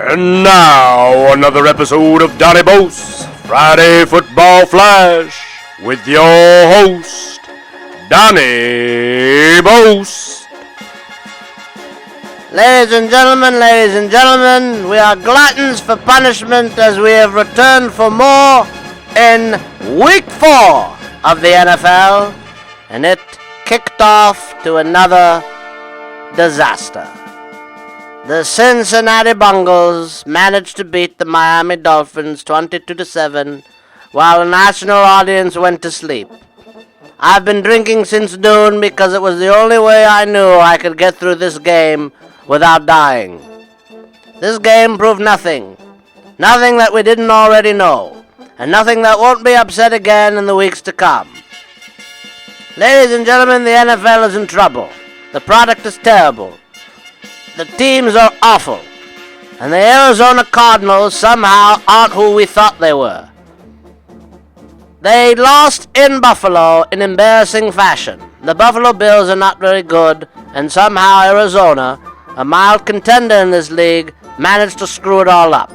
And now, another episode of Donny Boast, Friday Football Flash, with your host, Donny Boast. Ladies and gentlemen, we are gluttons for punishment as we have returned for more in Week 4 of the NFL, and it kicked off to another disaster. The Cincinnati Bengals managed to beat the Miami Dolphins 22-7 while the national audience went to sleep. I've been drinking since noon because it was the only way I knew I could get through this game without dying. This game proved nothing. Nothing that we didn't already know. And nothing that won't be upset again in the weeks to come. Ladies and gentlemen, the NFL is in trouble. The product is terrible. The teams are awful. And the Arizona Cardinals somehow aren't who we thought they were. They lost in Buffalo in embarrassing fashion. The Buffalo Bills are not very good, and somehow Arizona, a mild contender in this league, managed to screw it all up.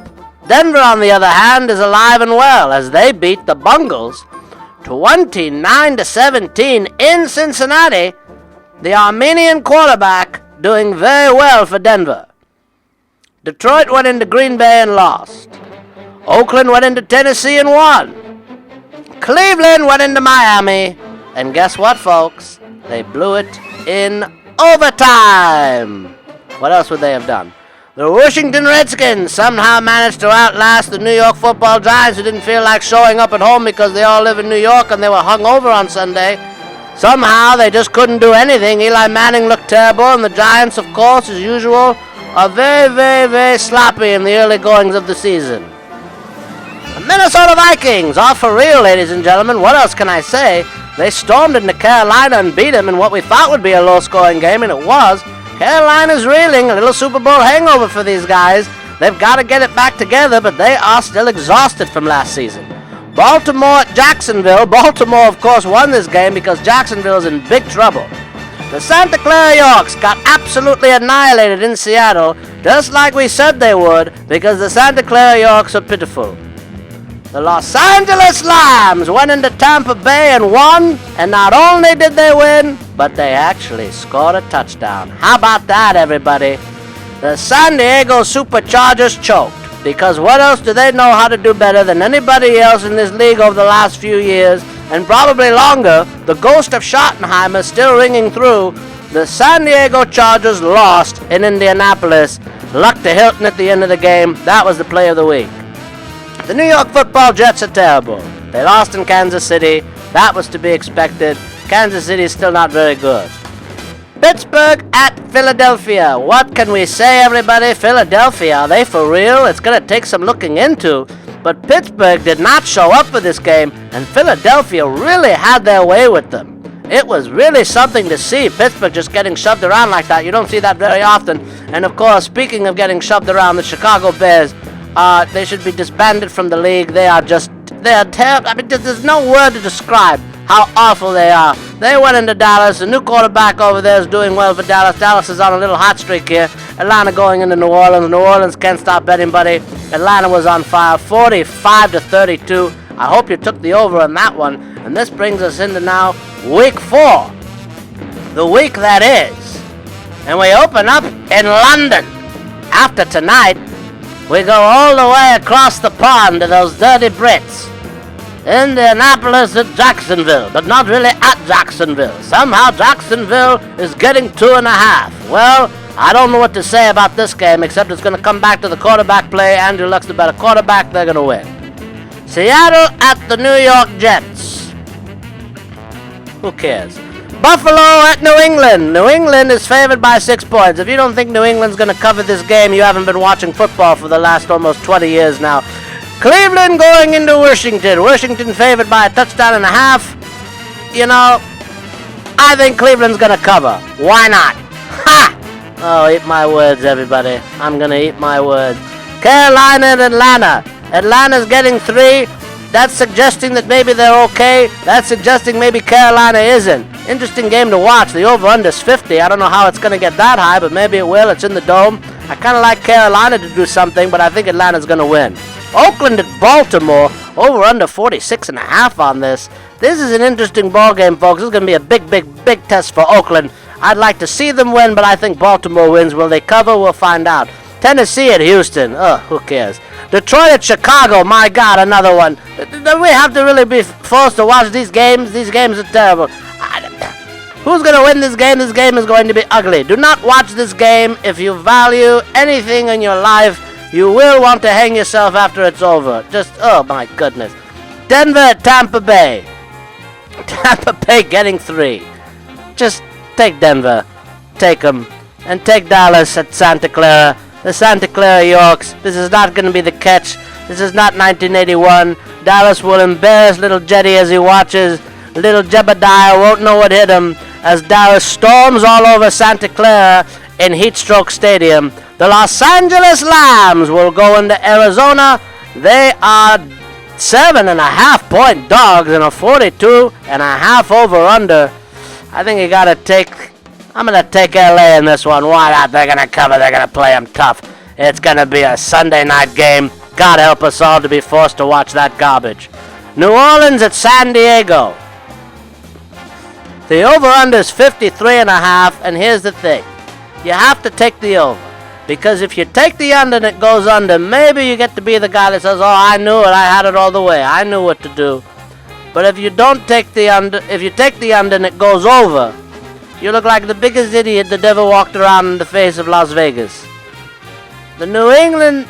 Denver, on the other hand, is alive and well as they beat the Bengals 29-17 in Cincinnati. The Armenian quarterback doing very well for Denver. Detroit went into Green Bay and lost. Oakland went into Tennessee and won. Cleveland went into Miami, and guess what, folks? They blew it in overtime. What else would they have done? The Washington Redskins somehow managed to outlast the New York Football Giants, who didn't feel like showing up at home because they all live in New York and they were hungover on Sunday. Somehow they just couldn't do anything. Eli Manning looked terrible, and the Giants, of course, as usual, are very, very, very sloppy in the early goings of the season. The Minnesota Vikings are for real, ladies and gentlemen. What else can I say? They stormed into Carolina and beat them in what we thought would be a low-scoring game, and it was. Carolina's reeling, a little Super Bowl hangover for these guys. They've got to get it back together, but they are still exhausted from last season. Baltimore at Jacksonville. Baltimore, of course, won this game because Jacksonville is in big trouble. The Santa Clara Yorks got absolutely annihilated in Seattle, just like we said they would, because the Santa Clara Yorks are pitiful. The Los Angeles Lambs went into Tampa Bay and won, and not only did they win, but they actually scored a touchdown. How about that, everybody? The San Diego Superchargers choked, because what else do they know how to do better than anybody else in this league over the last few years, and probably longer? The ghost of Schottenheimer still ringing through. The San Diego Chargers lost in Indianapolis. Luck to Hilton at the end of the game. That was the play of the week. The New York Football Jets are terrible. They lost in Kansas City. That was to be expected. Kansas City is still not very good. Pittsburgh at Philadelphia. What can we say, everybody? Philadelphia, are they for real? It's going to take some looking into. But Pittsburgh did not show up for this game, and Philadelphia really had their way with them. It was really something to see, Pittsburgh just getting shoved around like that. You don't see that very often. And of course, speaking of getting shoved around, the Chicago Bears, they should be disbanded from the league. They are terrible. I mean, there's no word to describe how awful they are. They went into Dallas. The new quarterback over there is doing well for Dallas. Dallas is on a little hot streak here. Atlanta going into New Orleans. New Orleans can't stop anybody. Atlanta was on fire, 45-32. I hope you took the over on that one. And this brings us into now Week 4. The week that is. And we open up in London. After tonight, we go all the way across the pond to those dirty Brits. Indianapolis at Jacksonville, but not really at Jacksonville. Somehow Jacksonville is getting 2.5. Well, I don't know what to say about this game, except it's going to come back to the quarterback play. Andrew Luck's the better quarterback. They're going to win. Seattle at the New York Jets. Who cares? Buffalo at New England. New England is favored by 6 points. If you don't think New England's going to cover this game, you haven't been watching football for the last almost 20 years now. Cleveland going into Washington. Washington favored by a touchdown and a half. You know, I think Cleveland's going to cover. Why not? Ha! Oh, eat my words, everybody. I'm going to eat my words. Carolina and Atlanta. Atlanta's getting 3. That's suggesting that maybe they're okay. That's suggesting maybe Carolina isn't. Interesting game to watch. The over-under is 50. I don't know how it's going to get that high, but maybe it will. It's in the Dome. I kind of like Carolina to do something, but I think Atlanta's going to win. Oakland at Baltimore, over under 46.5 on this. This is an interesting ball game, folks. This is going to be a big test for Oakland. I'd like to see them win, but I think Baltimore wins. Will they cover? We'll find out. Tennessee at Houston. Who cares? Detroit at Chicago. My God, another one. Do we have to really be forced to watch these games? These games are terrible. Who's going to win this game? This game is going to be ugly. Do not watch this game. If you value anything in your life, you will want to hang yourself after it's over. Just, oh my goodness. Denver at Tampa Bay. Tampa Bay getting 3. Just take Denver. Take them. And take Dallas at Santa Clara. The Santa Clara Yorks. This is not going to be the catch. This is not 1981. Dallas will embarrass little Jetty as he watches. Little Jebediah won't know what hit him as Dallas storms all over Santa Clara in Heatstroke Stadium. The Los Angeles Lambs will go into Arizona. They are 7.5-point dogs in a 42.5 over-under. I think you gotta take... I'm gonna take LA in this one. Why not? They're gonna cover. They're gonna play them tough. It's gonna be a Sunday night game. God help us all to be forced to watch that garbage. New Orleans at San Diego. The over-under is 53.5, and here's the thing. You have to take the over. Because if you take the under and it goes under, maybe you get to be the guy that says, oh, I knew it, I had it all the way, I knew what to do. But if you don't take the under, if you take the under and it goes over, you look like the biggest idiot that ever walked around in the face of Las Vegas. The New England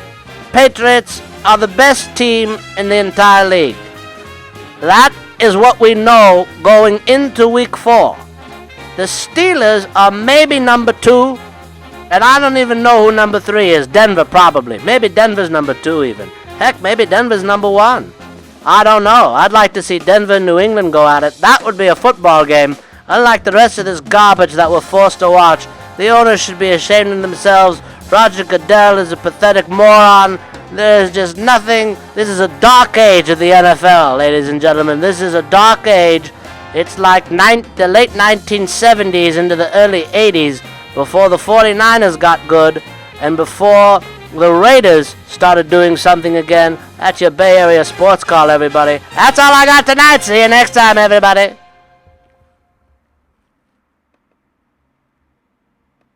Patriots are the best team in the entire league. That is what we know going into week 4. The Steelers are maybe number 2, and I don't even know who number 3 is. Denver, probably. Maybe Denver's number 2 even. Heck, maybe Denver's number 1. I don't know. I'd like to see Denver and New England go at it. That would be a football game. Unlike the rest of this garbage that we're forced to watch, the owners should be ashamed of themselves. Roger Goodell is a pathetic moron. There's just nothing. This is a dark age of the NFL, ladies and gentlemen. This is a dark age. It's like the late 1970s into the early 80s, before the 49ers got good and before the Raiders started doing something again. That's your Bay Area sports call, everybody. That's all I got tonight. See you next time, everybody.